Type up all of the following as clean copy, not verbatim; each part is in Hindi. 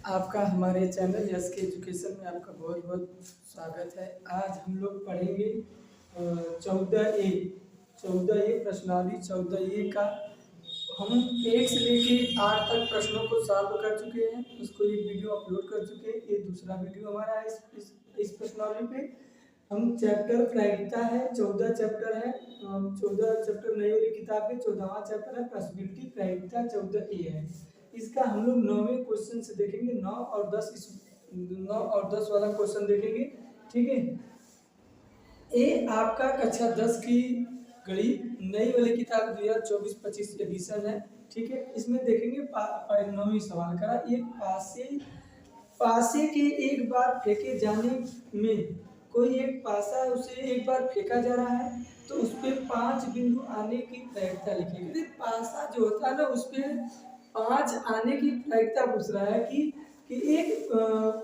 आपका हमारे चैनल यस के एजुकेशन में आपका बहुत बहुत स्वागत है। आज हम लोग पढ़ेंगे 14A प्रश्नावली 14A का। हम 1 से लेके 8 तक प्रश्नों को सॉल्व कर चुके हैं, उसको एक वीडियो अपलोड कर चुके हैं। ये दूसरा वीडियो हमारा है इस प्रश्नावली पे। हम चैप्टर प्रायिकता है, 14 चैप्टर है, 14 चैप्टर नई वाली किताब के 14वां चैप्टर है पॉसिबिलिटी प्रायिकता 14A है। इसका हम लोग 9वें क्वेश्चन से देखेंगे। 9 और 10 वाला क्वेश्चन देखेंगे, ठीक है। ये आपका कक्षा 10 की गणित नई वाली किताब 2024-25 एडिशन है, ठीक है। इसमें देखेंगे 9वीं सवाल करा। एक पासे के एक बार फेंके जाने में कोई एक पासा है, उसे एक बार फेंका जा रहा है तो उस पे 5 बिंदु आने की प्रायिकता लिखेंगे। पासा जो होता है ना, उस पे 5 आने की प्रायिकता पूछ रहा है कि एक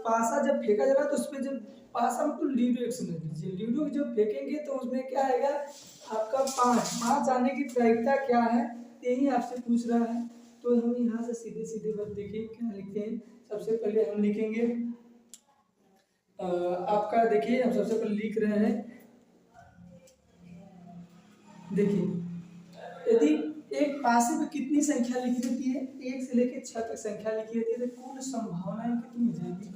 पासा जब फेंका जा रहा है तो उस पे जब पासा मतलब लीडो एक समझ लीजिए, लीडो जब फेंकेंगे तो उसमें क्या आएगा आपका 5 आने की प्रायिकता क्या है, यही आपसे पूछ रहा है। तो हम यहाँ से सीधे सीधे बात देखिए क्या लिखते हैं। सबसे पहले हम लिखेंगे आपका, देखिए हम सबसे पहले लिख रहे हैं। देखिए यदि एक पासे में कितनी संख्या लिखी रहती है, 1 से लेकर 6 तक संख्या लिखी रहती है, तो कुल संभावनाएं कितनी हो जाएगी?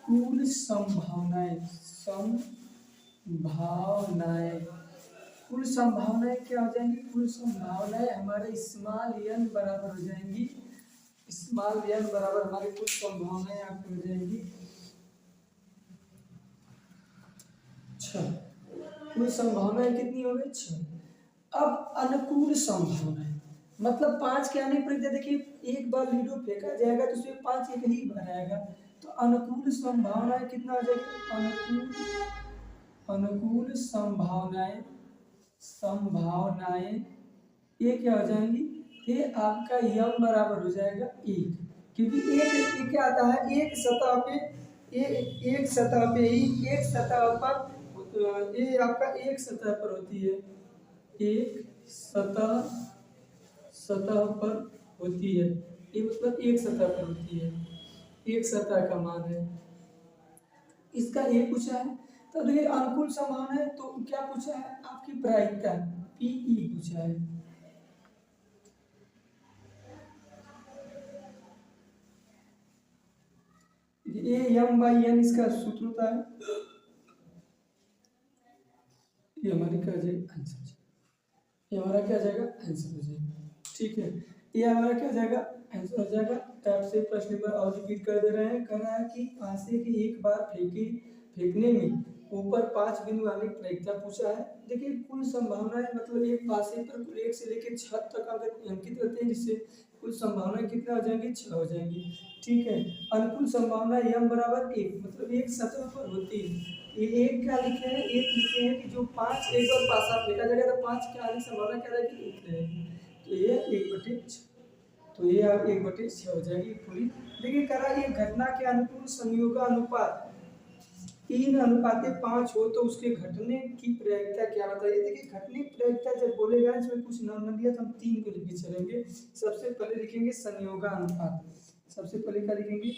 कुल संभावनाएं क्या हो जाएंगी? कुल संभावनाएं हमारे स्मॉल n बराबर हो जाएंगी। स्मॉल n बराबर हमारे कुल संभावनाएं आपको हो जाएंगी 6। कुल संभावनाएं कितनी हो गई? 6। अब अनुकूल संभावनाएं मतलब 5 के आने पर देखिए एक बार लीडो फेंका जाएगा तो उसमें 5 एक ही बार आएगा, तो अनुकूल संभावनाएं कितना आ जाएगा? अनुकूल संभावनाएं ये क्या हो जाएंगी? ये आपका यम बराबर हो जाएगा 1, क्योंकि एक क्या आता है, एक सतह पे एक सतह पे ही एक सतह पर ये आपका एक सतह पर होती है, एक सतह पर होती है। ये मतलब एक सतह पर होती है, एक सतह का मान है इसका। ये पूछा है तो देखिए अनुकूल संभावना है तो क्या पूछा है? आपकी प्रायिकता पीई पूछा है। ये m/n इसका सूत्र होता है। ये हमारी क्या जाएगा? आंसर। ये हमारा क्या जाएगा? आंसर हो जाएगा, ठीक है। ये हमारा क्या जाएगा? आंसर हो जाएगा। आपसे प्रश्न एक बार और रिपीट कर दे रहे हैं। कह रहा है कि पासे के एक बार फेंकने में ऊपर 5 बिंदु आने की प्रायिकता पूछा है। देखिए कुल संभावनाएं मतलब एक पासे पर कुल 1 से लेकर 6 तक अगर अंकित रहते हैं, जिससे कुल संभावनाएं कितना हो जाएंगी? 6 हो जाएंगी, ठीक है। अनुकूल संभावना m बराबर 1 मतलब एक सतह पर होती है। ये एक क्या लिखे हैं? एक लिखे हैं कि जो 5 एक बार पासा फेंका जाएगा तो 5 क्या आने की संभावना क्या रहेगी? 1 रहेगी, तो ये 1/6, तो ये आप 1/6 हो जाएगी पूरी। देखिए करा ये घटना के अनुकूल संयोगानुपात 3:5 हो तो उसके घटने की प्रायिकता क्या बताइए। देखिए घटने की प्रायिकता जब बोलेगा इसमें कुछ नाम दिया तो हम 3 को लेके चलेंगे। सबसे पहले लिखेंगे संयोगानुपात। सबसे पहले क्या लिखेंगे?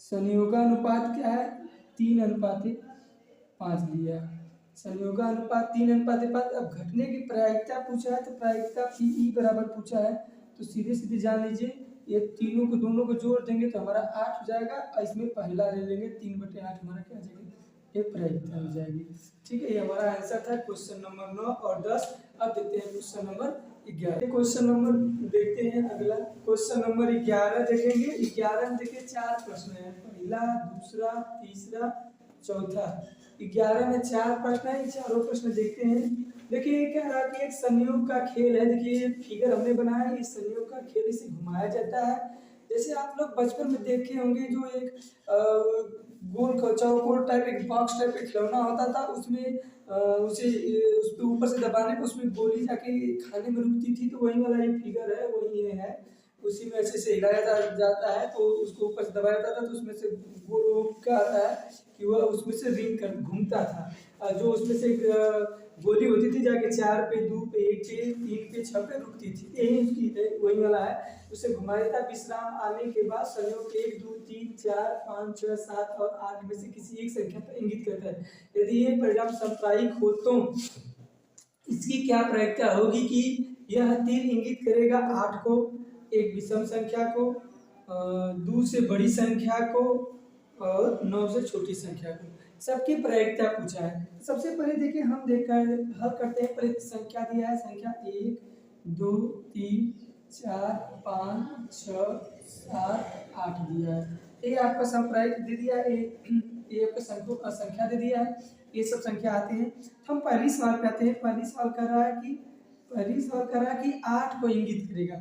संयोगानुपात क्या है? 3:5 लिया। संयोगानुपात 3:5। अब घटने की प्रायिकता पूछा है तो प्रायिकता पीई बराबर पूछा है, तो सीधे सीधे जान लीजिए ये तीनों को दोनों को जोड़ देंगे तो हमारा 8 हो जाएगा। इसमें पहला ले लेंगे 3/8 हमारा क्या हो जाएगा? ये प्रायिकता हो जाएगी, ठीक है। ये हमारा आंसर था क्वेश्चन नंबर 9 और 10। अब देखते हैं क्वेश्चन नंबर 11। क्वेश्चन नंबर देखते हैं अगला। क्वेश्चन नंबर 11 देखेंगे। 11 में देखिए 4 प्रश्न है, पहला, दूसरा, तीसरा, चौथा। 11 में 4 प्रश्न है, चारों प्रश्न देखते हैं। देखिए क्या रहा कि एक संयोग का खेल है। देखिए फिगर हमने बनाया है, इस संयोग का खेल इसे घुमाया जाता है। जैसे आप लोग बचपन में देखे होंगे जो एक गोल चौकोर टाइप एक बॉक्स टाइप एक खिलौना होता था, उसमें उसे उस पे ऊपर से दबाने पर उसमें गोली जाके खाने में रुकती थी, तो वही वाला ये फिगर है, वही ये है। उसी में अच्छे से हिलाया जाता है तो उसको ऊपर से दबाया जाता था तो उसमें से गोल क्या आता है कि वह उसमें से रिंग कर घूमता था। जो उसमें से गोली होती थी जाके 4 पे, 2 पे, 1 पे, 3 पे, 6 पे रुकती थी, यही उसकी वही वाला है। उसे घुमा देता है। विश्राम आने के बाद संयोग 1 2 3 4 5 6 7 और 8 में से किसी एक संख्या पर इंगित करता है। यदि ये परिणाम साप्ताहिक हो तो इसकी क्या प्रायिकता होगी कि यह तीर इंगित करेगा 8 को, एक विषम संख्या को, 2 से बड़ी संख्या को और 9 से छोटी संख्या को। सबकी प्रायिकता पूछा है। सबसे पहले देखिए हम हल करते हैं। पहले संख्या दिया है, संख्या 1 2 3 4 5 6 7 8 दिया है। ये आपका संप्रायिक दे दिया है, ये आपका संख्या दे दिया है। ये सब संख्या आते हैं। तो हम पहली सवाल पे आते हैं। पहली सवाल कर रहा है कि 8 को इंगित करेगा।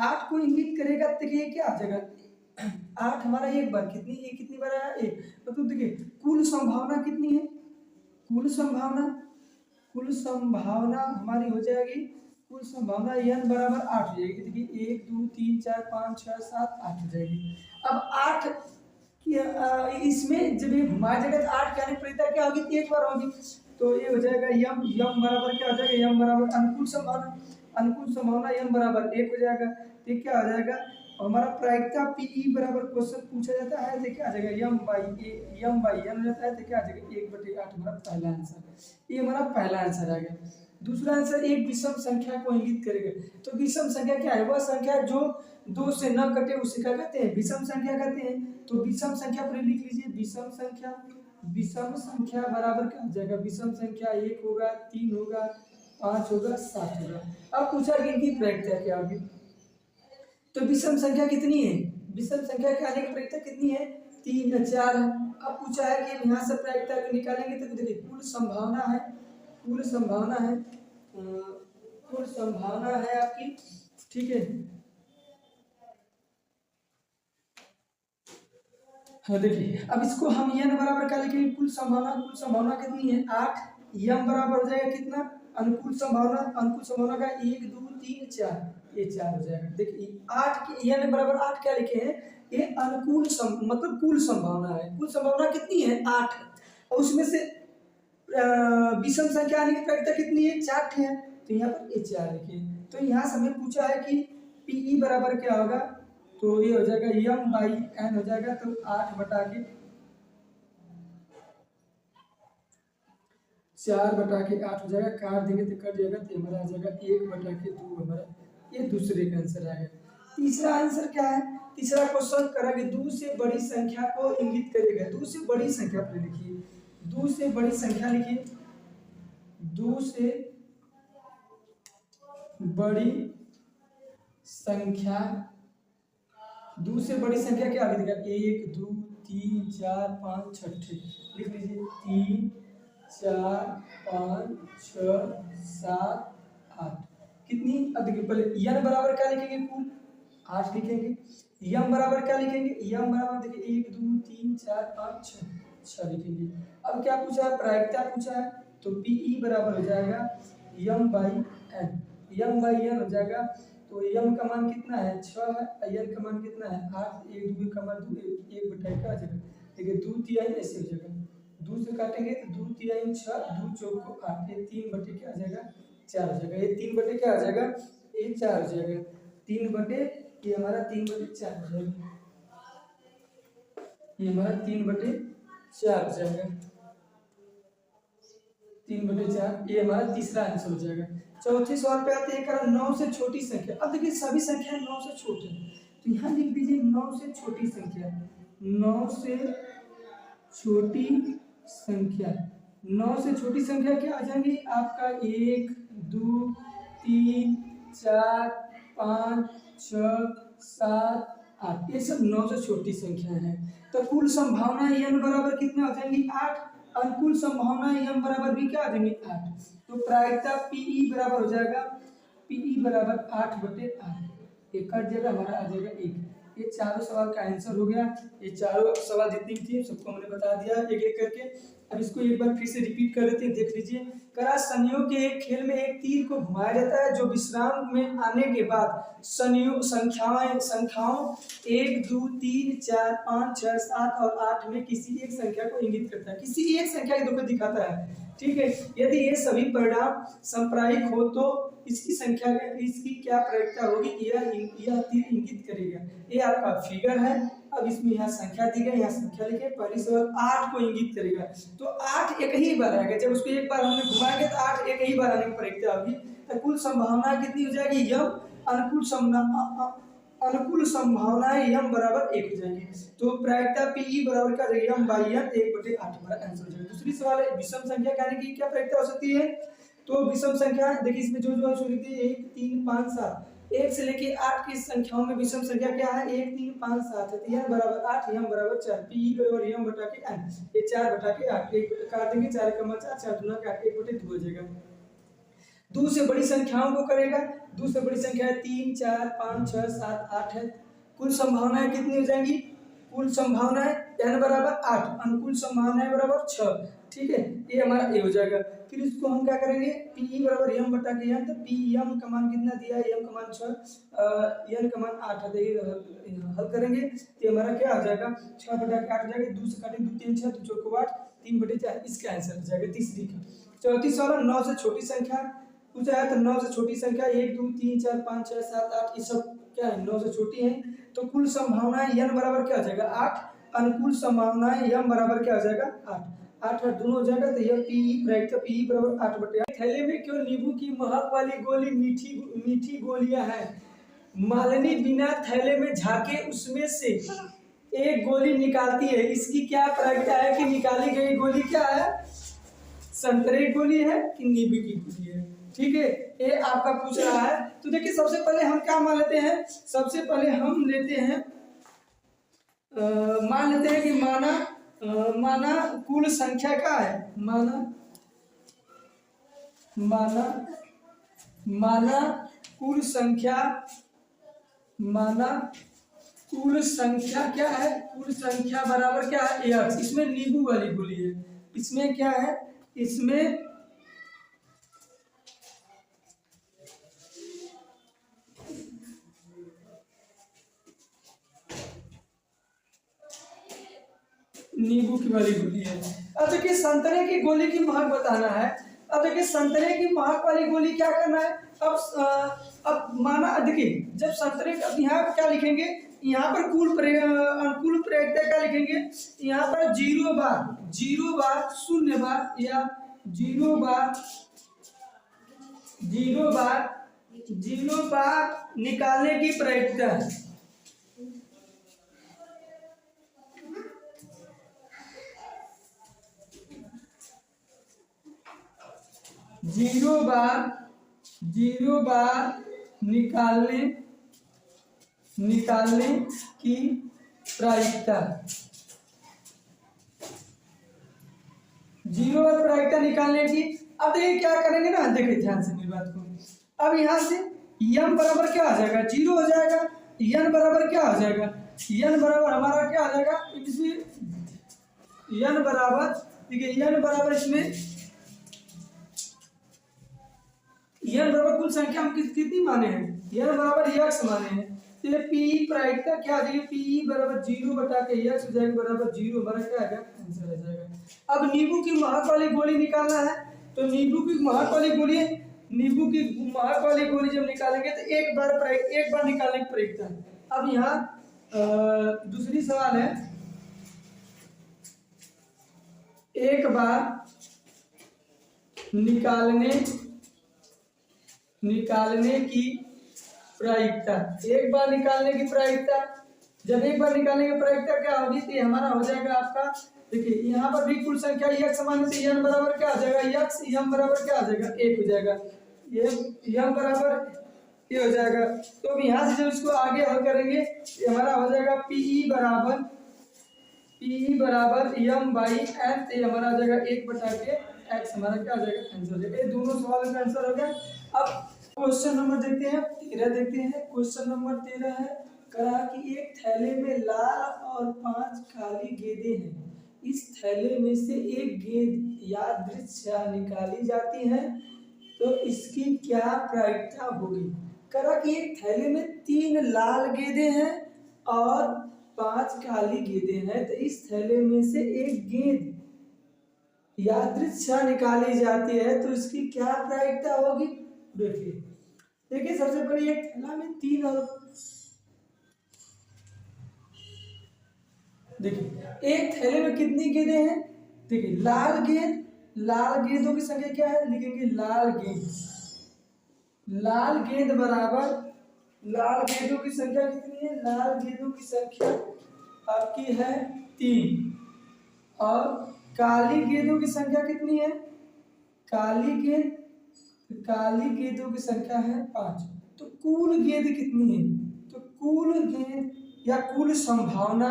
8 को इंगित करेगा तो ये क्या आ जाएगा? 8 हमारा एक बार कितनी बार आया? एक। तो देखिए कुल संभावना कितनी है? कुल संभावना हमारी हो जाएगी, कुल संभावना n बराबर 8 हो जाएगी। देखिए 1 2 3 4 5 6 7 8 हो जाएगी। अब 8 इसमें जब ये घुमाया जाएगा तो 8 की आने प्रक्रिया क्या होगी? एक बार होगी। तो ये हो जाएगा यम बराबर क्या हो जाएगा? यम बराबर अनुकूल संभावना यम बराबर 1 हो जाएगा। तो क्या हो जाएगा? हमारा प्रायिकता पीई बराबर क्वेश्चन पूछा जाता है तो क्या आ जाएगा? यम बाई एन रहता है तो क्या आ जाएगा? 1/8 हमारा पहला आंसर। ये हमारा पहला आंसर आ गया। दूसरा आंसर एक विषम संख्या को इंगित करेगा। तो विषम संख्या क्या है? वह संख्या जो 2 से न कटे उसे क्या कहते हैं? विषम संख्या कहते हैं। तो विषम संख्या पर लिख लीजिए, विषम संख्या बराबर क्या हो जाएगा? विषम संख्या 1 होगा, 3 होगा, 5 होगा, 7 होगा। अब पूछा कि इनकी प्रायिकता क्या होगी? तो विषम संख्या कितनी है? विषम संख्या के आने की प्रायिकता कितनी है? 3 या 4 है। अब पूछा है कि यहाँ से प्रायिकता निकालेंगे तो देखिए कुल संभावना है आपकी, ठीक है। हाँ देखिए अब इसको हम n बराबर क्या लिखेंगे? कुल संभावना कितनी है? 8। यम बराबर हो जाएगा कितना? अनुकूल संभावना का 1 2 3 4, ये 4 हो जाएगा। देखिए 8 की n बराबर 8 क्या लिखे हैं? ये मतलब कुल संभावना है। कुल संभावना कितनी है? 8। और उसमें से विषम संख्या आने की प्रायिकता कितनी है? 4 है। तो यहाँ पर ये 4 लिखे। तो यहाँ से हमें पूछा है कि पीई बराबर क्या होगा? तो ये हो जाएगा यम बाई एन हो जाएगा। तो 8 बटा के 8 हो जाएगा। काट देंगे तो कट जाएगा तो हमारा आ जाएगा 1/2 हमारा। ये दूसरे का आंसर आ गया। तीसरा आंसर क्या है? तीसरा क्वेश्चन करा कि 2 से बड़ी संख्या को इंगित करेगा। 2 से बड़ी संख्या पर लिखिए, 2 से बड़ी संख्या लिखिए। 2 से बड़ी संख्या, 2 से बड़ी संख्या क्या लिखेगा? 1 2 3 4 5 6 लिख लीजिए। 3 4 5 6 7 8 कितनी? अब देखिए पहले n बराबर क्या लिखेंगे? कुल 8 लिखेंगे। यम बराबर क्या लिखेंगे? यम बराबर देखिए 1 2 3 4 5 6 लिखेंगे। अब क्या पूछा है? प्रायिकता पूछा है। तो पीई बराबर हो जाएगा यम बाई एन हो जाएगा। तो यम का मान कितना है? 6 है। एन का मान कितना है? 8। 1 2 का मान 2, 1/2 का आ जाएगा। देखिए 2 तिहाई ऐसे हो जाएगा। 2 से काटेंगे तो 2 तिहाई 6, 2 चौको 8, ये 3/4 क्या आ जाएगा? 4 हो जाएगा। ये 3/4 क्या आ जाएगा? ये 4 हो जाएगा। 3/, ये हमारा 3/4 हो जाएगा। ये हमारा 3/4 हो जाएगा। 3/4 ये हमारा तीसरा आंसर हो जाएगा। चौथे सवाल पे आते हैं 9 से छोटी संख्या। अब देखिए सभी संख्या 9 से छोटे हैं तो यहाँ लिख दीजिए 9 से छोटी संख्या। 9 से छोटी संख्या, 9 से छोटी संख्या क्या आ जाएंगी? आपका 1 2 3 4 5 6 7 8, ये सब 9 से छोटी संख्या है। तो कुल संभावना n बराबर कितना आ जाएंगी? 8। अनुकूल संभावना m बराबर भी क्या आ जाएंगी? 8। तो प्रायिकता पीई बराबर हो जाएगा, पीई बराबर 8/8। एक कट जाएगा, हमारा आ जाएगा 1। ये चारों सवाल का आंसर हो गया। ये चारों सवाल जितनी थी सबको हमने बता दिया एक एक करके। अब इसको एक बार फिर से रिपीट कर देते हैं, देख लीजिए। करा सनियों के एक खेल में एक तीर को घुमाया जाता है जो विश्राम में आने के बाद संख्याओं 1 2 3 4 5 6 7 और 8 में किसी एक संख्या को इंगित करता है, किसी एक संख्या के को दिखाता है। ठीक है, यदि ये सभी परिणाम सांप्रायिक हो तो इसकी संख्या इसकी क्या प्रायिकता होगी, यह तीर इंगित करेगा। ये आपका फिगर है। अब इसमें यहाँ संख्या दी गई, यहाँ संख्या लिखे, पहली सवाल 8 को इंगित करेगा। तो 8 एक ही बार आएगा, जब उसको एक बार हमने घुमाएंगे तो 8 एक ही बार आने की प्रायिकता होगी। तो कुल संभावना कितनी हो जाएगी, यम। अनुकूल संभावनाएं यम बराबर 1 हो जाएंगी। तो प्रायिकता पी बराबर क्या जाएगी, यम बाई एन 1/8 हमारा आंसर हो जाएगा। दूसरी सवाल है विषम संख्या कहने की क्या प्रायिकता हो सकती है। तो विषम संख्या देखिए, इसमें जो जो लिखते हैं 1 3 5 7, 1 से लेके 8 की संख्याओं में विषम संख्या क्या है, 1 3 5 7 है। तो यम बराबर 8, यम बराबर 4, पी बराबर यम बटा के एन, ये 4/8, एक काट देंगे, 4 का 4, 4 दूना काट 1/2 हो जाएगा। 2 से बड़ी संख्याओं को करेगा, 2 से बड़ी संख्या 3 4 5 6 7 8 है। कुल संभावनाएं कितनी हो जाएंगी, कुल संभावनाएं n बराबर 8, अनुकूल संभावनाएं बराबर 6। ठीक है, ये हमारा ए हो जाएगा। फिर इसको हम क्या करेंगे, पी बराबर यम बटा के एन, तो पी यम का मान कितना दिया है, यम का मान 6, एन का मान 8 है। हल करेंगे तो हमारा क्या हो जाएगा, 6/8 हो जाएगा। 2 से काटेंगे 2 3 6, तो 4 को 8, 3/4 इसका आंसर हो जाएगा तीसरी का। चौथी सवाल 9 से छोटी संख्या पूछा है, तो 9 से छोटी संख्या 1 2 3 4 5 6 7 8 ये सब क्या है, 9 से छोटी है। तो कुल संभावनाएं n बराबर क्या हो जाएगा, 8, अनुकूल संभावनाएं m बराबर क्या हो जाएगा, 8 8 दोनों हो जाएगा। तो यह पी प्रायिकता पी बराबर 8/8। थैले में क्यों नींबू की महक वाली गोली मीठी गोलियां हैं। मालिनी बिना थैले में झाके उसमें से एक गोली निकालती है, इसकी क्या प्रायिकता है कि निकाली गई गोली क्या है, संतरे की गोली है कि नींबू की गोली है। ठीक है, ये आपका पूछ रहा है। तो देखिए सबसे पहले हम क्या मान लेते हैं, सबसे पहले हम लेते हैं मान लेते हैं कि माना कुल संख्या क्या है, माना कुल संख्या क्या है, कुल संख्या बराबर क्या है, x। इसमें नींबू वाली गोली है, इसमें क्या है, इसमें नींबू की वाली गोली है। अब देखिए संतरे की गोली की महक बताना है। अब देखिए संतरे की महक वाली गोली क्या करना है, अब माना देखिए जब संतरे, अब यहाँ पर क्या लिखेंगे, यहाँ पर अनुकूल प्रायिकता क्या लिखेंगे, यहाँ पर 0 बार 0 बार या 0 बार निकालने की प्रायिकता है। 0 बार निकालने की प्रायिकता, 0 बार प्रायिकता निकालने की। अब देखिए क्या करेंगे ना, देखिए ध्यान से मेरी बात को। अब यहाँ से यम बराबर क्या आ जाएगा, 0 हो जाएगा। यन बराबर क्या हो जाएगा, यन बराबर हमारा क्या आ जाएगा, इसमें यन बराबर, देखिए यन बराबर इसमें यन बराबर कुल संख्या हम कितनी माने हैं, यन बराबर x माने हैं। तो ये पी प्रायिकता क्या आ जाएगी, पी बराबर 0 बटा के x हो जाएगा बराबर 0, हमारा क्या आएगा, आंसर आ जाएगा। अब नींबू की महक वाली गोली निकालना है, तो नींबू की महक वाली गोली जब निकालेंगे तो एक बार निकालने की प्रायिकता है। अब यहाँ दूसरी सवाल है, एक बार निकालने की प्रायिकता, एक बार निकालने की प्रायिकता, जब एक बार निकालने की प्रायिकता क्या होगी, तो हमारा हो जाएगा आपका, देखिए यहाँ पर भी कुल संख्या x समान है, यम बराबर क्या हो जाएगा, x यम बराबर क्या हो जाएगा, 1 हो जाएगा, ये यम बराबर ये हो जाएगा। तो अब यहाँ से जब इसको आगे हल करेंगे हमारा हो जाएगा पी बराबर यम बाई एन, तो हमारा आ जाएगा 1 बटा के x, हमारा क्या हो जाएगा, आंसर हो जाएगा। ये दोनों सवाल का आंसर हो गया। अब क्वेश्चन नंबर देखते हैं 13 देखते हैं। क्वेश्चन नंबर 13 है, कहा कि एक थैले में लाल और 5 काली गेंदें हैं, इस थैले में से एक गेंद यादृच्छा निकाली जाती है तो इसकी क्या प्रायिकता होगी। करा कि एक थैले में 3 लाल गेंदें हैं और 5 काली गेंदें हैं, तो इस थैले में से एक गेंद यादृच्छा निकाली जाती है तो इसकी क्या प्रायिकता होगी। देखिए देखिए सबसे पहले एक थैला में 3 और देखिए एक थैले में कितनी गेंदें हैं। देखिए लाल गेंदों की संख्या क्या है, लिखेंगे लाल गेंद बराबर लाल गेंदों की संख्या कितनी है, लाल गेंदों की संख्या आपकी है 3 और काली गेंदों की संख्या कितनी है, काली गेंदों की संख्या है 5। तो कुल गेंद कितनी है, तो कुल गेंद या कुल संभावना,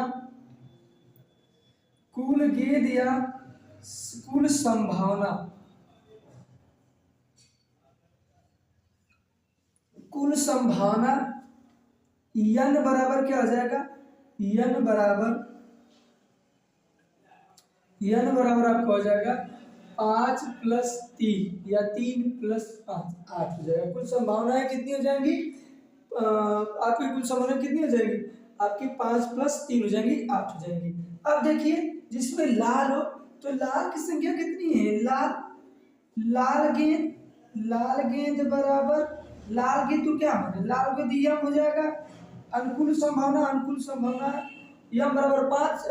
कुल गेंद या कुल संभावना, कुल संभावना n बराबर क्या हो जाएगा, n बराबर आपको हो जाएगा 5 + 3 या 3 + 5 8 हो जाएगा। कुल संभावनाएं कितनी हो जाएंगी, आपकी कुल संभावना कितनी हो जाएगी, आपकी 5 + 3 हो जाएंगी 8 हो जाएंगी। अब देखिए जिसमें लाल हो तो लाल की संख्या कितनी है, लाल गेंद बराबर लाल गेंद तो क्या बने, लाल गेंद यम हो जाएगा। अनुकूल संभावना यम बराबर 5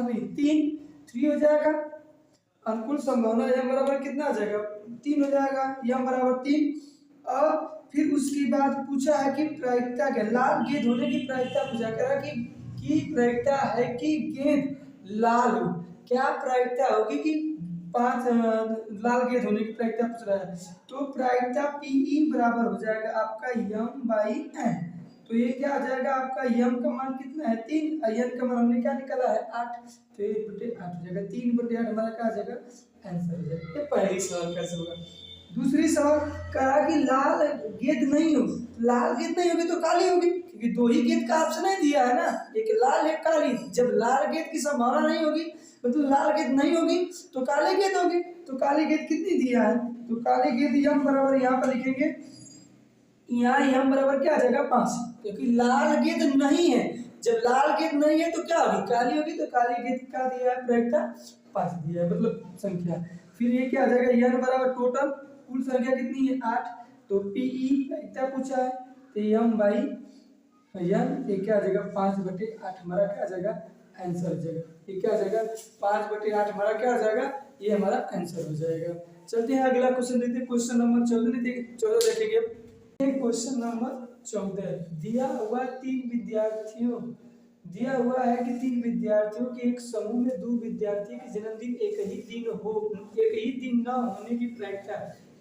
नहीं 3 हो जाएगा। अनुकूल संभावना यम बराबर कितना आ जाएगा, 3 हो जाएगा, यम बराबर 3। और फिर उसके बाद पूछा है कि प्रायिकता क्या, लाल गेंद होने की प्रायिकता पूछा करा कि प्रायिकता है कि गेंद लाल हो, क्या प्रायिकता होगी कि 5 लाल गेंद होने की प्रायिकता पूछ रहा है। तो प्रायिकता Pe बराबर हो जाएगा आपका m/n। तो ये क्या आ जाएगा आपका m का मान कितना है 3, n का मान हमने क्या निकाला है 8, तो 1/8 हो जाएगा। 3/8 हमारा क्या आ जाएगा आंसर हो जाएगा। ये पहली सवाल कैसे होगा। दूसरी सवाल कहा कि लाल गेंद नहीं होगी तो काली होगी, क्योंकि 2 ही गेंद का ऑप्शन है दिया है ना, एक लाल एक काली। जब लाल गेंद की संभावना नहीं होगी मतलब लाल गेंद नहीं होगी तो काली गेंद होगी। तो काली गेंद कितनी दिया है, तो काली गेंद यम बराबर यहाँ पर लिखेंगे, यहाँ यम बराबर क्या आ जाएगा 5, क्योंकि लाल गेंद नहीं है। जब लाल गेंद नहीं है तो क्या होगी, काली होगी। तो काली गेंद का दिया है प्रायिकता 5 दिया है, मतलब संख्या। फिर ये क्या आ जाएगा n बराबर टोटल कुल संख्या कितनी है 8, तो Pe प्रायिकता पूछा है तो m/n ये क्या आ जाएगा 5/8 हमारा क्या आ जाएगा आंसर हो जाएगा। ये क्या आ जाएगा 5/8 हमारा क्या आ जाएगा, ये हमारा आंसर हो जाएगा। चलते हैं अगला क्वेश्चन देखते हैं, क्वेश्चन नंबर 14 देखेंगे। क्वेश्चन नंबर 14 दिया हुआ है कि 3 विद्यार्थियों के एक समूह में 2 विद्यार्थियों के जन्मदिन एक ही दिन न होने की प्रायिकता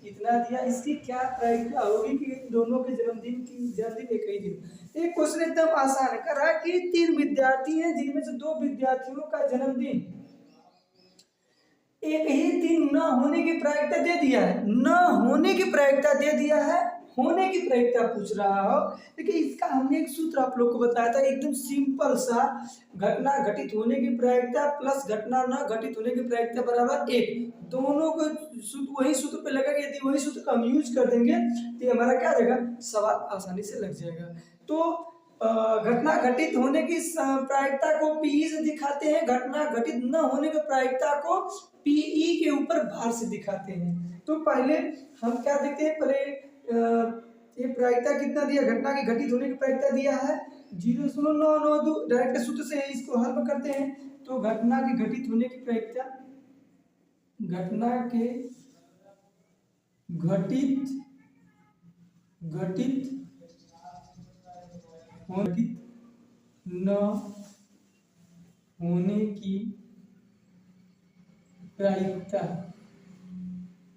इतना दिया, इसकी क्या प्रायिकता होगी कि दोनों के जन्मदिन एक ही दिन। एक क्वेश्चन एकदम आसान है, कह रहा है कि 3 विद्यार्थी हैं जिनमें से 2 विद्यार्थियों का जन्मदिन एक ही दिन न होने की प्रायिकता दे दिया है, न होने की प्रायिकता दे दिया है, होने की प्रायिकता पूछ रहा हो। देखिए इसका हमने एक सूत्र आप लोग को बताया था, एकदम सिंपल सा, घटना घटित होने की प्रायिकता प्लस घटना न घटित होने की प्रायिकता बराबर 1। दोनों को वही सूत्र पे लगा, यदि वही सूत्र का हम यूज कर देंगे तो हमारा क्या आ जाएगा, सवाल आसानी से लग जाएगा। तो घटना घटित होने की प्रायिकता को Pe से दिखाते हैं, घटना घटित न होने की प्रायिकता को Pe के ऊपर भार से दिखाते हैं। तो पहले हम क्या देखते हैं, पहले ये प्रायिकता कितना दिया, घटना की घटित होने की प्रायिकता दिया है 0.992। डायरेक्ट सूत्र से इसको हल करते हैं। तो घटना के घटित होने की प्रायिकता, घटना के घटित न होने की प्रायिकता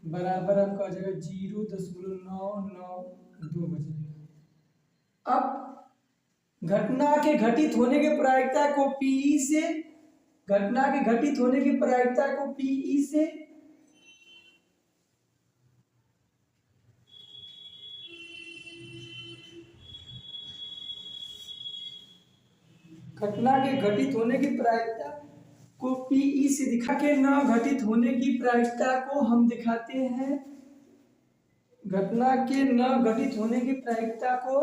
बराबर आपका हो जाएगा 0.992 बजेगा। अब घटना के घटित होने की प्रायिकता को Pe से, घटना के घटित होने की प्रायिकता को Pe से घटना के घटित होने की प्रायिकता को पीई से दिखा के न घटित होने की प्रायिकता को हम दिखाते हैं, घटना के न घटित होने की प्रायिकता को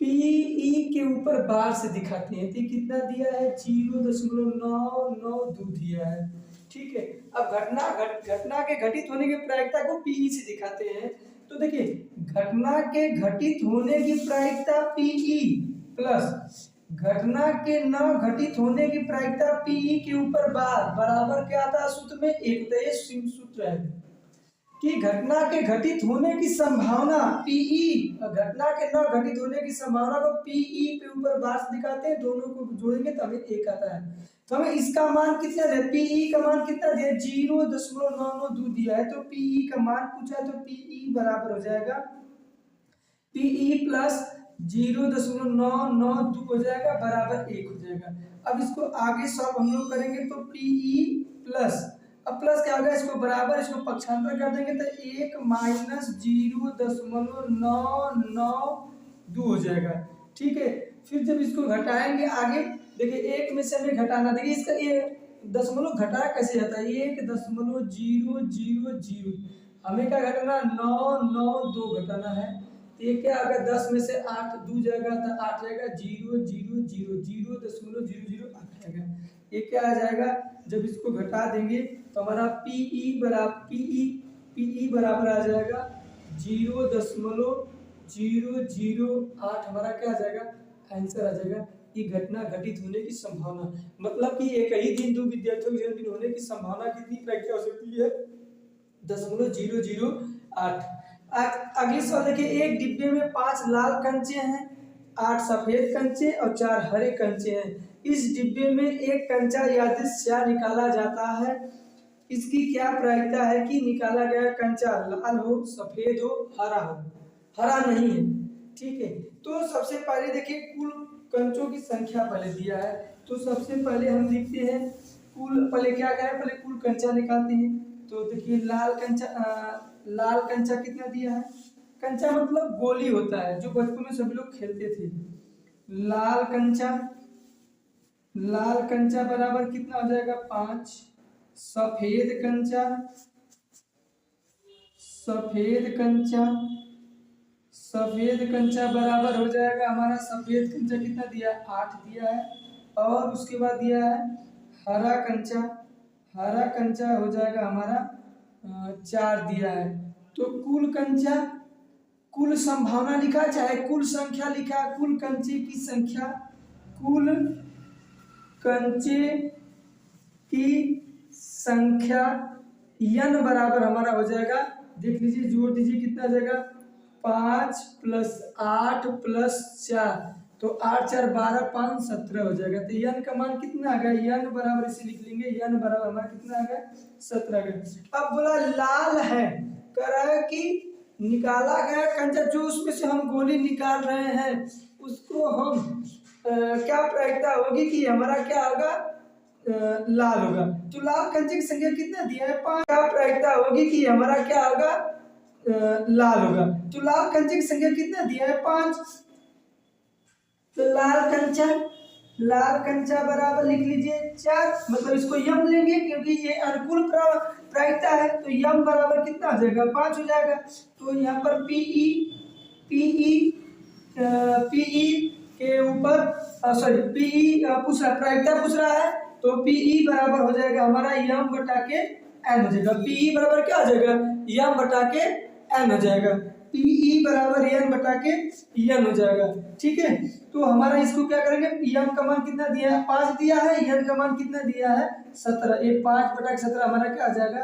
पीई के ऊपर बार से दिखाते हैं। तो कितना दिया है 0.992 दिया है, ठीक है। अब घटना के घटित होने की प्रायिकता को पीई से दिखाते हैं। तो देखिए घटना के घटित होने की प्रायिकता पीई प्लस घटना के न घटित होने की प्रायिकता पीई के ऊपर बार बराबर क्या आता है सूत्र में, एक सूत्र है कि घटना के घटित होने की संभावना पीई, घटना के न घटित होने की संभावना को पीई के ऊपर बार से दिखाते हैं, दोनों को जोड़ेंगे तब एक आता है। तो हमें इसका मान कितना दिया, पीई का मान कितना दिया 0.992 दिया है। तो पीई का मान पूछा है, तो पीई बराबर हो जाएगा पीई प्लस 0.992 हो जाएगा बराबर 1 हो जाएगा। अब इसको आगे सॉल्व हम लोग करेंगे तो पीई प्लस, अब प्लस क्या होगा, इसको बराबर इसको पक्षांतर कर देंगे तो 1 माइनस 0.992 हो जाएगा, ठीक है। फिर जब इसको घटाएंगे आगे, देखिए एक में से हमें घटाना, देखिए इसका ये दशमलव घटाया कैसे जाता है, 1.000 हमें क्या घटाना 992 घटाना है। तो ये क्या होगा 10 में से 8 2 जाएगा तो 8 जाएगा 0.008 आएगा। ये क्या आ जाएगा, जब इसको घटा देंगे तो हमारा पीई बराबर आ जाएगा 0.008 हमारा क्या आ जाएगा आंसर आ जाएगा। ये घटना घटित होने की संभावना, मतलब कि एक ही दिन दो विद्यार्थियों के जन्मदिन होने की संभावना कितनी प्रायिकता हो सकती है 0.008। अगली सवाल देखिए, एक डिब्बे में 5 लाल कंचे हैं, 8 सफेद कंचे और 4 हरे कंचे हैं। इस डिब्बे में एक कंचा यादृच्छिक निकाला जाता है, इसकी क्या प्रायिकता है कि निकाला गया कंचा लाल हो, सफेद हो, हरा हो। हरा नहीं है, ठीक है। तो सबसे पहले देखिए कुल कंचों की संख्या पहले दिया है, तो सबसे पहले हम लिखते हैं कुल, पहले क्या करें, पहले कुल कंचा निकालते हैं। तो देखिए लाल कंचा कितना दिया है, कंचा मतलब गोली होता है जो बचपन में सभी लोग खेलते थे। लाल कंचा बराबर कितना हो जाएगा 5। सफेद कंचा बराबर हो जाएगा हमारा, सफेद कंचा कितना दिया 8 दिया है। और उसके बाद दिया है हरा कंचा हो जाएगा हमारा 4 दिया है। तो कुल कंचा, कुल संभावना लिखा चाहे कुल संख्या लिखा, कुल कंचे की संख्या, कुल कंचे की संख्या n बराबर हमारा हो जाएगा, देख लीजिए जोड़ दीजिए कितना आ जाएगा 5 + 8 + 4, तो 8 4 12 5 17 हो जाएगा। तो n का मान कितना आ गया, n बराबर इसे लिख लेंगे, n बराबर हमारा कितना आ गया 17 आ गया। अब बोला लाल है, कह रहा है कि निकाला गया कंचा जो उसमें से हम गोली निकाल रहे हैं उसको हम क्या प्रायिकता होगी कि हमारा क्या होगा लाल होगा। तो लाल कंचे की संख्या कितना दिया है 5, क्या प्रायिकता होगी कि हमारा क्या होगा लाल होगा। तो लाल कंचे की संख्या कितना दिया है 5, तो लाल कंचा बराबर लिख लीजिए 4, मतलब इसको यम लेंगे क्योंकि ये अनुकूल प्रायिकता है, तो यम बराबर कितना हो जाएगा 5 हो जाएगा। तो यहाँ पर पीई के ऊपर पीई पूछ रहा, प्रायिकता पूछ रहा है, तो पीई बराबर हो जाएगा हमारा यम बटा के एन हो जाएगा। पीई बराबर क्या हो जाएगा यम बटा के एन हो जाएगा, पीई बराबर एन बटा के एन हो जाएगा, ठीक है। तो हमारा इसको क्या करेंगे, एम का मान कितना दिया है 5 दिया है, एन का मान कितना दिया है 17, ये 5 बटा के 17 हमारा क्या आ जाएगा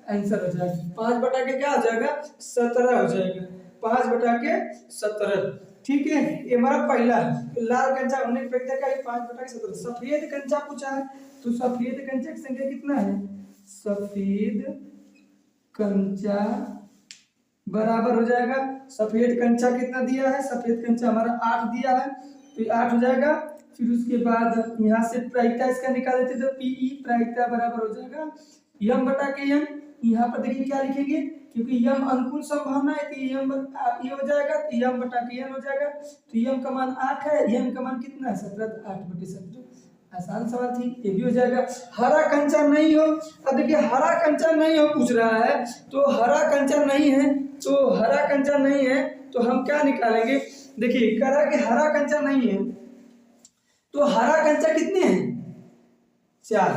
आंसर हो जाएगा, 5 बटा के क्या हो जाएगा 17 हो जाएगा, 5 बटा के 17, ठीक है। ये हमारा पहला है लाल कंचा होने की प्रायिकता का 5 बटा के 17। सफेद कंचा पूछा है, तो सफेद कंचा की संख्या कितना है, सफेद कंचा बराबर हो जाएगा, सफेद कंचा कितना दिया है, सफेद कंचा हमारा 8 दिया है, तो 8 हो जाएगा। फिर उसके बाद यहाँ से प्रायिकता इसका निकाल देते, तो पीई प्रायिकता बराबर हो जाएगा यम बटा के एन, यहाँ पर देखिए क्या लिखेंगे, क्योंकि यम अनुकूल संभावना है तो यम ये हो जाएगा, तो यम बटा के एन हो जाएगा। तो यम का मान 8 है, एन का मान कितना है 17, 8/17। आसान सवाल थी, ये भी हो जाएगा। हरा कंचा नहीं हो, अब देखिए हरा कंचा नहीं हो पूछ रहा है, तो हरा कंचा नहीं है, तो हरा कंचा नहीं है तो हम क्या निकालेंगे, देखिए कह रहा है कि हरा कंचा नहीं है, तो हरा कंचा कितने हैं 4,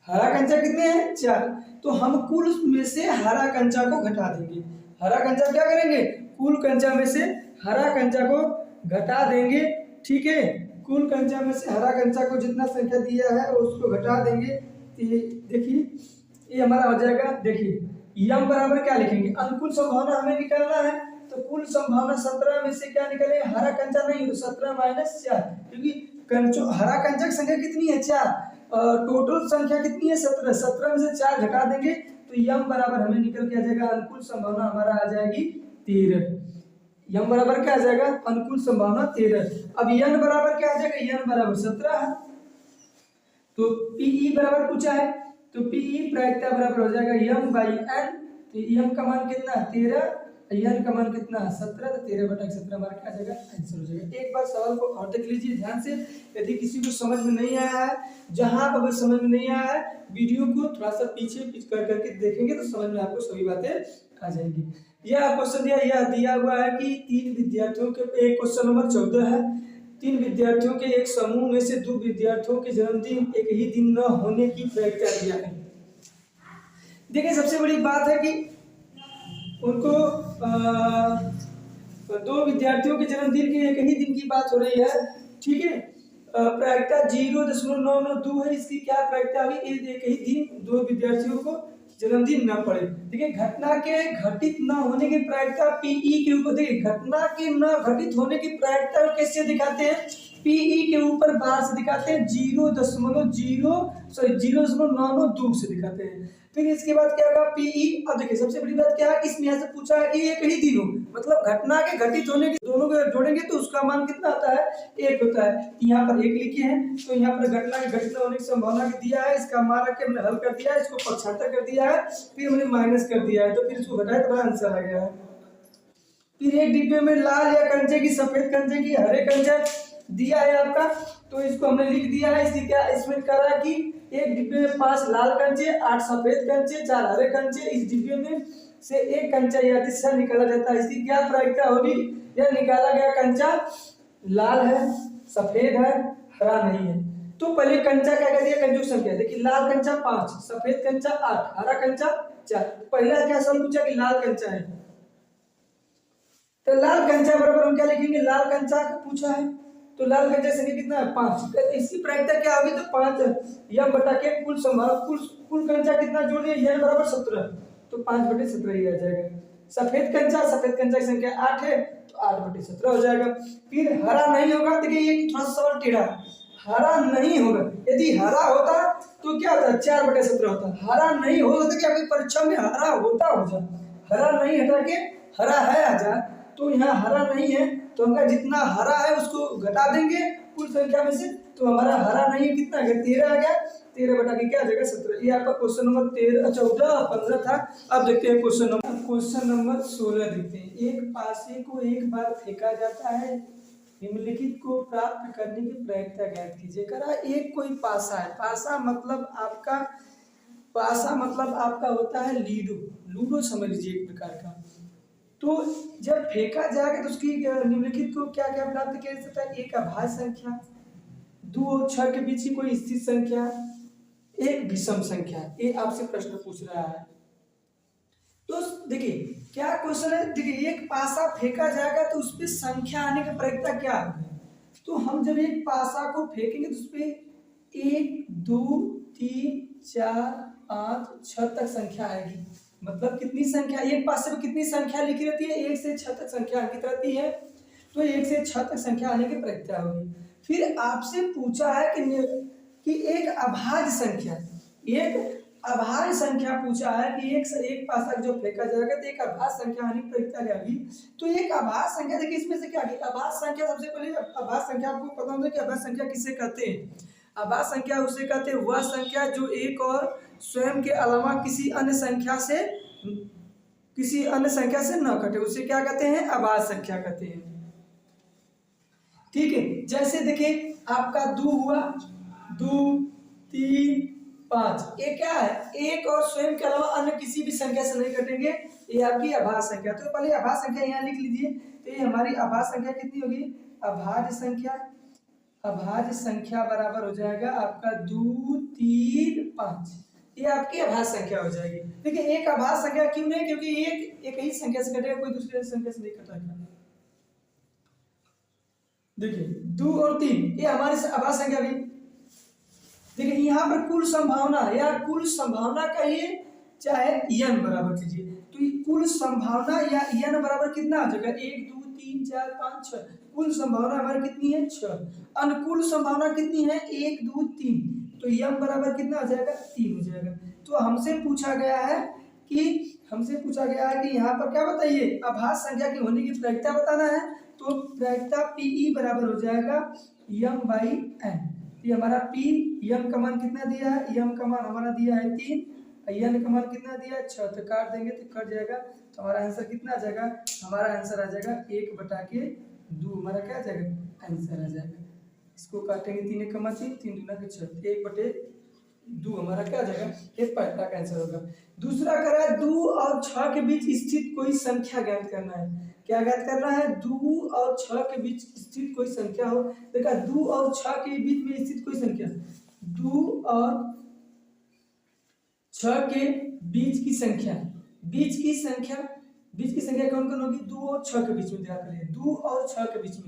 हरा कंचा कितने हैं 4, तो हम कुल में से हरा कंचा को घटा देंगे। हरा कंचा क्या करेंगे, कुल कंचा में से हरा कंचा को घटा देंगे, ठीक है। कुल कंचा में से हरा कंचा को जितना संख्या दिया है उसको घटा देंगे। देखिए ये हमारा हो जाएगा, देखिए यम बराबर क्या लिखेंगे, अनुकूल संभावना हमें निकालना है, तो कुल संभावना 17 में से क्या निकले, हरा कंचा नहीं, तो 17 - 4, क्योंकि कंचो हरा कंचा की संख्या कितनी है 4, टोटल संख्या कितनी है 17, 17 में से 4 घटा देंगे तो यम बराबर हमें निकल के आ जाएगा, अनुकूल संभावना हमारा आ जाएगी 13। यम बराबर क्या आ जाएगा, अनुकूल संभावना 13। अब यन बराबर क्या आ जाएगा, यन बराबर 17 है, तो पीई बराबर पूछा है, तो पीई प्रायिकता बराबर हो जाएगा यम बाई एन, तो यम का मान कितना 13, एन का मान कितना 17, तो 13/17 हमारा क्या आ जाएगा, आंसर हो जाएगा। एक बार सवाल को और देख लीजिए ध्यान से, यदि किसी को समझ में नहीं आया है, जहां पर समझ में नहीं आया है, वीडियो को थोड़ा सा पीछे करके देखेंगे तो समझ में आपको सभी बातें आ जाएंगी। यह क्वेश्चन यह दिया हुआ है कि 3 विद्यार्थियों के, एक क्वेश्चन नंबर 14 है, 3 विद्यार्थियों के एक समूह में से 2 विद्यार्थियों के जन्मदिन एक ही दिन न होने की प्रायिकता दिया है। देखिए सबसे बड़ी बात है कि उनको 2 विद्यार्थियों के जन्मदिन के एक ही दिन की बात हो रही है, ठीक है। प्रायिकता 0.992 है, इसकी क्या प्रायिकता हुई, एक ही दिन 2 विद्यार्थियों को जन्मदिन न पड़े। देखिए घटना के घटित न होने की प्रायिकता पीई के ऊपर, देखिए घटना के न घटित होने की प्रायिकता कैसे दिखाते हैं, पीई के ऊपर बार से दिखाते हैं, 0.992 से दिखाते हैं। फिर इसके बाद क्या होगा पीई, अब देखिए सबसे बड़ी बात क्या है, इसमें यहाँ से पूछा है कि एक ही दिन हो, मतलब घटना के घटित होने के दोनों को जोड़ेंगे तो उसका मान कितना आता है, 1 होता है। यहाँ पर 1 लिखे हैं, तो यहाँ पर घटना के घटित होने की संभावना दिया है, इसका मान रख के हमने हल कर दिया है, इसको पक्षांतर कर दिया है, फिर हमने माइनस कर दिया है, तो फिर इसको घटाया तो हमारा आंसर आ गया है। फिर एक डिब्बे में लाल या कंचे की, सफेद कंचे की, हरे कंचे दिया है आपका, तो इसको हमने लिख दिया है। इसकी क्या इसमें करा कि एक डिब्बे में 5 लाल कंचे, 8 सफेद कंचे, 4 हरे कंचे, इस डिब्बे में से एक कंचा या हिस्सा निकाला जाता है, इसकी क्या प्रायिकता होगी, यह निकाला गया कंचा लाल है, सफेद है, हरा नहीं है। तो पहले कंचा क्या कर दिया, कंजूस संख्या, देखिए लाल कंचा 5, सफेद कंचा 8, हरा कंचा 4। पहला क्या सवाल पूछा कि लाल कंचा है, तो लाल कंचा बराबर हम क्या लिखेंगे, लाल कंचा पूछा है, तो लाल कंचा संख्या कितना है 5, इसकी प्रायिकता क्या होगी, तो 5 यम बटा के कुल संभावना, कुल कंचा कितना जोड़िए, यन बराबर 17, तो 5/17 ही आ जाएगा। सफेद कंचा की संख्या 8 है, तो 8/17 हो जाएगा। फिर हरा नहीं होगा, देखिए ये थोड़ा सा सवाल टेढ़ा, हरा नहीं होगा, यदि हरा होता तो क्या होता, 4/17 होता, हरा नहीं होगा तो क्या कोई परीक्षा में हरा होता हो जाए, हरा नहीं हटा के हरा है आ जाए, तो यहाँ हरा नहीं है, तो हमका जितना हरा है उसको घटा देंगे कुल संख्या में से, तो हमारा हरा नहीं है कितना आ गया, 13 आ गया, 13 बटा के क्या आ जाएगा 17। ये आपका क्वेश्चन नंबर 13, 14, 15 था। अब देखते हैं क्वेश्चन नंबर 16 देखते हैं। एक पासे को एक बार फेंका जाता है, निम्नलिखित को प्राप्त करने की प्रायिकता ज्ञात कीजिए। करा एक कोई पासा है, पासा मतलब आपका होता है लूडो समझ लीजिए एक प्रकार का। तो जब फेंका जाएगा तो उसकी निम्नलिखित को क्या क्या प्राप्त किया जा सकता है, एक अभाज्य संख्या, 2 और 6 के बीच की कोई स्थिर संख्या, एक विषम संख्या। ये आपसे प्रश्न पूछ रहा है। तो देखिए क्या क्वेश्चन है, देखिए एक पासा फेंका जाएगा तो उस पर संख्या आने की प्रायिकता क्या होगी, तो हम जब एक पासा को फेंकेंगे तो उस पर 1 2 3 4 5 6 तक संख्या आएगी। मतलब कितनी संख्या, एक पासे में कितनी संख्या लिखी रहती है, 1 से 6 तक संख्या अंकित रहती है, तो 1 से 6 तक संख्या आने की प्रायिकता होगी। फिर आपसे पूछा है कि एक अभाज्य संख्या पूछा है कि एक पासा जो फेंका जाएगा तो एक अभाज्य संख्या आने की प्रायिकता क्या होगी। तो एक अभाज्य संख्या देखिए इसमें से क्या है, अभाज्य संख्या सबसे पहले अभाज्य संख्या आपको पता होगा कि अभाज्य संख्या किसे कहते हैं। अभाज्य संख्या उसे कहते हैं वह संख्या जो एक और स्वयं के अलावा किसी अन्य संख्या से न कटे, उसे क्या कहते हैं? अभाज्य संख्या कहते हैं। ठीक है, जैसे देखिए आपका 2 हुआ, 2 3 5, ये क्या है? एक और स्वयं के अलावा अन्य किसी भी संख्या से नहीं कटेंगे, ये आपकी अभाज्य संख्या। तो पहले अभाज्य संख्या यहाँ लिख लीजिए। तो ये हमारी अभाज्य संख्या कितनी होगी? अभाज्य संख्या बराबर हो जाएगा आपका 2 3 5, ये आपकी अभाज्य संख्या हो जाएगी। देखिए एक अभाज्य संख्या क्यों नहीं? क्योंकि एक ही संख्या से कटेगा, कोई दूसरी संख्या से नहीं कटेगा। देखिए 2 और 3 ये हमारी अभाज्य संख्या भी। देखिए यहाँ पर कुल संभावना या कुल संभावना कहिए चाहे n बराबर कीजिए, तो कुल संभावना या n बराबर कितना आ जाएगा? 1 2 3 4 5 6, कुल संभावना हमारी कितनी है? 6। अनुकूल संभावना कितनी है? 1 2 3, तो m बराबर कितना हो जाएगा? 3 हो जाएगा। तो हमसे पूछा गया है कि यहाँ पर क्या बताइए? अभाज्य संख्या की होने की प्रायिकता बताना है। तो प्रायिकता Pe बराबर हो जाएगा m/n। ये हमारा m का मान कितना दिया है? m का मान हमारा दिया है 3, n का मान कितना दिया है? 6। तो काट देंगे तो कट जाएगा, तो हमारा आंसर कितना आ जाएगा? हमारा आंसर आ जाएगा 1/2। हमारा क्या आ जाएगा? आंसर आ जाएगा। इसको काटेंगे 3 1 का 3, 3 दूना के 6, 1/2 हमारा क्या आ जाएगा? ये पहला का आंसर होगा। दूसरा करा है 2 और 6 के बीच स्थित कोई संख्या ज्ञात करना है। क्या ज्ञात करना है? 2 और 6 के बीच स्थित कोई संख्या हो। देखा 2 और 6 के बीच में स्थित कोई संख्या, 2 और 6 के बीच की संख्या कौन कौन होगी? 2 और 6 के बीच में ध्यान करिए, 2 और 6 के बीच में।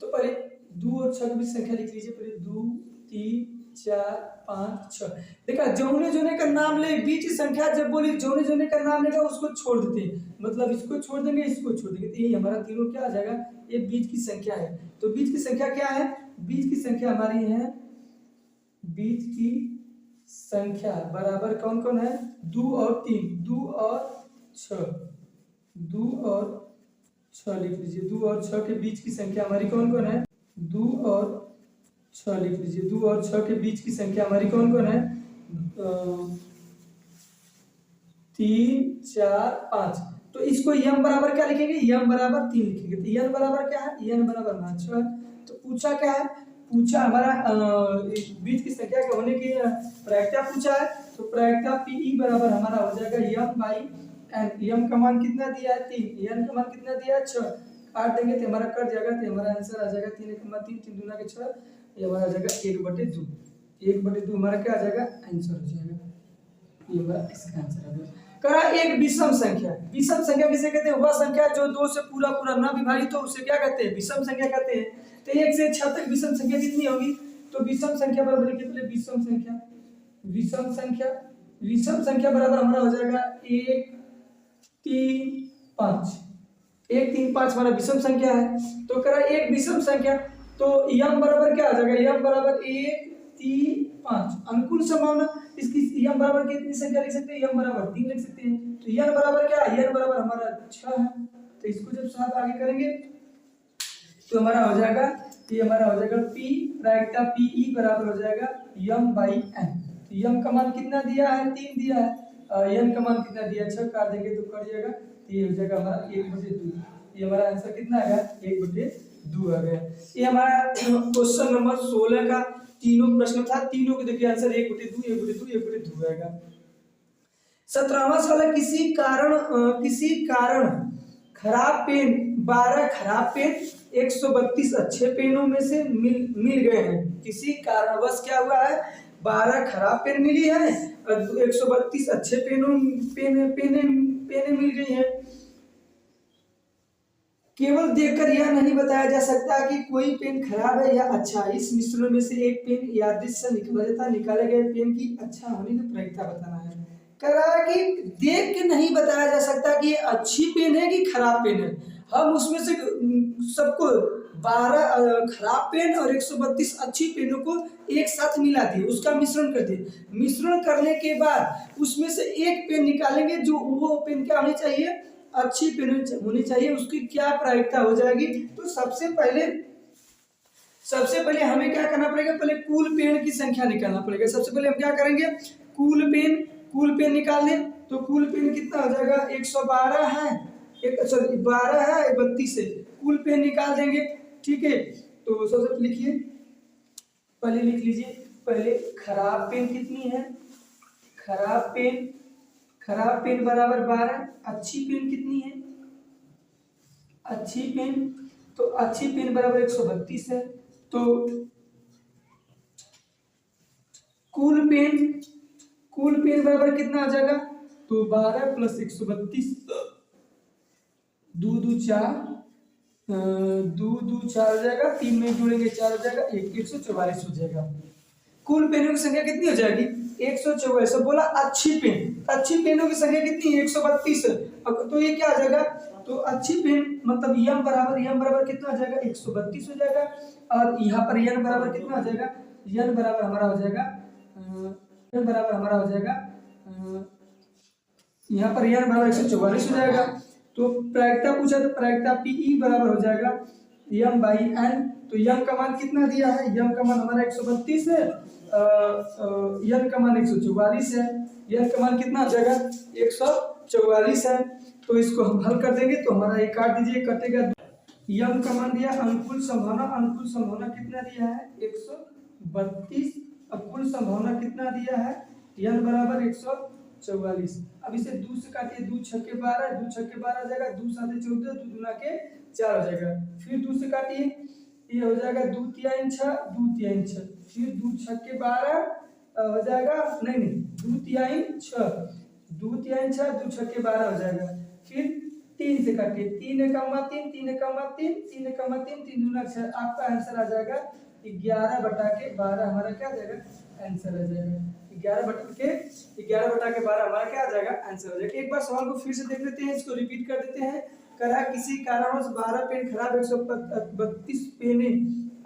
तो पहले 2 और 6 के बीच संख्या लिख लीजिए। पहले 2 3 4 5 6। देखा जौने जोने का नाम ले, बीच की संख्या जब बोली जौने जोने का नाम लेगा उसको छोड़ देते हैं, मतलब इसको छोड़ देंगे, इसको छोड़ देंगे, तो ये हमारा तीनों क्या आ जाएगा? ये बीच की संख्या है। तो बीच की संख्या क्या है? बीच की संख्या हमारी है, बीच की संख्या बराबर कौन कौन है? 2 और 3, 2 और 6, 2 और 6 लिख लीजिए। 2 और 6 के बीच की संख्या हमारी कौन कौन है? 2 और 6 लिख लीजिए। 2 और 6 के बीच की संख्या हमारी कौन कौन है? 3 4 5। तो इसको m बराबर क्या लिखेंगे? m बराबर 3 लिखेंगे। तो n बराबर क्या है? n बराबर 6। तो पूछा क्या है? पूछा हमारा बीच की संख्या के होने की प्रायिकता पूछा है। तो प्रायिकता Pe बराबर हमारा हो जाएगा m/n। m का मान कितना दिया है? 3, n का मान कितना दिया है? 6। काट देंगे तो हमारा कट जाएगा, तो हमारा आंसर आ जाएगा 3 1 3, 3 दूना के 6, ये हमारा आ जाएगा 1/2। 1/2 हमारा क्या आ जाएगा? आंसर हो जाएगा। ये हमारा इसका आंसर आ जाएगा। करा एक विषम संख्या। विषम संख्या किसे कहते हैं? वह संख्या जो 2 से पूरा न विभाजित हो उसे क्या कहते हैं? विषम संख्या कहते हैं। तो 1 से 6 तक विषम संख्या कितनी होगी? तो विषम संख्या बराबर लिखिए पहले विषम संख्या बराबर हमारा हो जाएगा 1 3 5। 1 3 5 हमारा विषम संख्या है। तो करा एक विषम संख्या, तो m बराबर क्या आ जाएगा? m बराबर 1 3 5। अनुकूल संभावना इसकी m बराबर कितनी संख्या लिख सकते हैं? m बराबर 3 लिख सकते हैं। तो n बराबर क्या है? n बराबर हमारा 6 है। तो इसको जब साथ आगे करेंगे तो हमारा हो जाएगा, ये हमारा हो जाएगा प्रायिकता Pe बराबर हो जाएगा m/n। तो m का मान कितना दिया है? 3 दिया है। n का मान कितना दिया है? 6। काट देंगे तो कट जाएगा, तो ये हो जाएगा हमारा 1/2। ये हमारा आंसर कितना आ गया? 1/2 आ गया। ये हमारा क्वेश्चन नंबर 16 का तीनों प्रश्न था। तीनों को देखिए आंसर 1/2 1/2 1/2 आएगा। 17वां सवाल, किसी कारण खराब पेन 12 खराब पेन 132 अच्छे पेनों में से मिल गए हैं। किसी कारणवश क्या हुआ है? 12 खराब पेन मिली है और 132 अच्छे पेने मिल गई हैं। केवल देखकर यह नहीं बताया जा सकता कि कोई पेन खराब है या अच्छा। इस मिश्रण में से एक पेन यादृच्छिक से निकाले गए पेन की अच्छा होने की प्रायिकता बताना है। कह रहा है कि देख के नहीं बताया जा सकता कि ये अच्छी पेन है कि खराब पेन है। हम उसमें से सबको 12 खराब पेन और 132 अच्छी पेनों को एक साथ मिला दिए, उसका मिश्रण कर दिए। मिश्रण करने के बाद उसमें से एक पेन निकालेंगे, जो वो पेन क्या होनी चाहिए? अच्छी पेन होनी चाहिए। उसकी क्या प्रायिकता हो जाएगी? तो सबसे पहले हमें क्या करना पड़ेगा? पहले कुल पेन की संख्या निकालना पड़ेगा। सबसे पहले हम क्या करेंगे? कुल पेन निकाल लें तो कुल पेन कितना हो जाएगा, 112 है, एक सॉरी 12 है, 32 है, कुल पेन निकाल देंगे। ठीक है, तो सबसे लिखिए, पहले लिख लीजिए, पहले खराब पेन कितनी है, खराब पेन बराबर 12, अच्छी पेन कितनी है, अच्छी पेन, तो अच्छी पेन बराबर 132 है। तो कुल पेन बराबर कितना आ जाएगा, तो 12 प्लस 132, दो दो चार हो जाएगा, 3 में जोड़ेंगे 4 हो जाएगा, 144 हो जाएगा। कुल पेनों की संख्या कितनी हो जाएगी, 144। बोला अच्छी पेनों की संख्या कितनी है, 132। अब तो ये क्या आ जाएगा, तो अच्छी पेन मतलब यम बराबर कितना आ जाएगा, 132 हो जाएगा। और यहाँ पर यन बराबर कितना हो जाएगा, यन बराबर हमारा हो जाएगा, यहाँ पर यन बराबर 144 हो जाएगा। तो प्रायिकता पूछा तो प्रायिकता पीई बराबर हो जाएगा यम बाई एन। तो यम का मान कितना दिया है, यम का मान हमारा 132 है, यन का मान 144 है, यन का मान कितना आ जाएगा, 144 है। तो इसको हम हल कर देंगे तो हमारा ये काट दीजिए, कटेगा। यम का मान दिया, अनुकूल संभावना कितना दिया है, 132, और कुल संभावना कितना दिया है, यन बराबर 144। अब इसे 2 से काटिए, 2 छक्के 12, 2 छक्के 12 हो जाएगा, 2 सात 14, 2 दूना के 4 हो जाएगा। फिर 2 से काटिए, ये हो जाएगा 2 तिहाई 6, 2 तिहाई 6, फिर 2 छक्के 12 हो जाएगा, नहीं 2 तिहाई 6, 2 तिहाई 6, 2 छक्के 12 हो जाएगा। फिर 3 से काटिए, 3 एकम 3, 3 एकम 3, 3 एकम 3, 3 दूना 6, आपका आंसर आ जाएगा 11/12। हमारा क्या आ जाएगा, आंसर आ जाएगा 11/12 हमारा क्या आ जाएगा, आंसर हो जाएगा। एक बार सवाल को फिर से देख लेते हैं, इसको रिपीट कर देते हैं। करा किसी कारणवश 12 पेन खराब, 132 पेने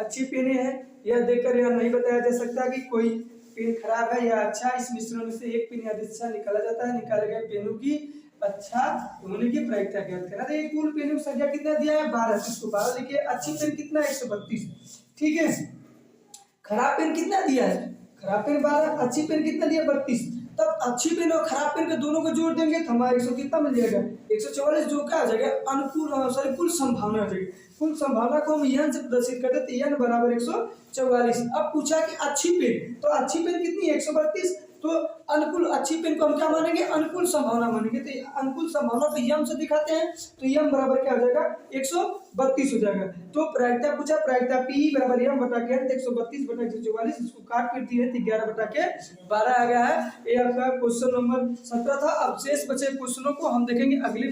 अच्छी पेने हैं, यह देखकर यह नहीं बताया जा सकता कि कोई पेन खराब है या अच्छा। इस मिश्रण में से एक पेन यदि अच्छा निकाला जाता है, निकाले गए पेनों की अच्छा होने की प्रायिकता ज्ञात करना। तो कुल पेनों की संख्या कितना दिया है, 12, इसको 12 लिखिए। अच्छी पेन कितना है, 132। ठीक है, खराब पेन कितना दिया है, खराब पेन 12, अच्छी पेन कितना दिया, 32। तब अच्छी पेन और खराब पेन के दोनों को जोड़ देंगे तो हमारा 100 कितना मिल जाएगा, 144, जो क्या आ जाएगा, कुल संभावना आ जाएगी। कुल संभावना को हम यन से प्रदर्शित करते हैं, यन बराबर 144। अब पूछा कि अच्छी पेन, तो अच्छी पेन कितनी है, 132। तो अनुकूल अच्छी पेन को हम क्या मानेंगे, अनुकूल संभावना मानेंगे। तो अनुकूल संभावना को यम से दिखाते हैं, तो यम बराबर क्या हो जाएगा, 132 हो जाएगा। तो प्रायिकता पूछा, प्रायिकता पी बराबर यम बटा के 132/144, इसको काट पीट दिए तो 11/12 आ गया है। ये आपका क्वेश्चन नंबर 17 था। अब शेष बचे क्वेश्चनों को हम देखेंगे अगले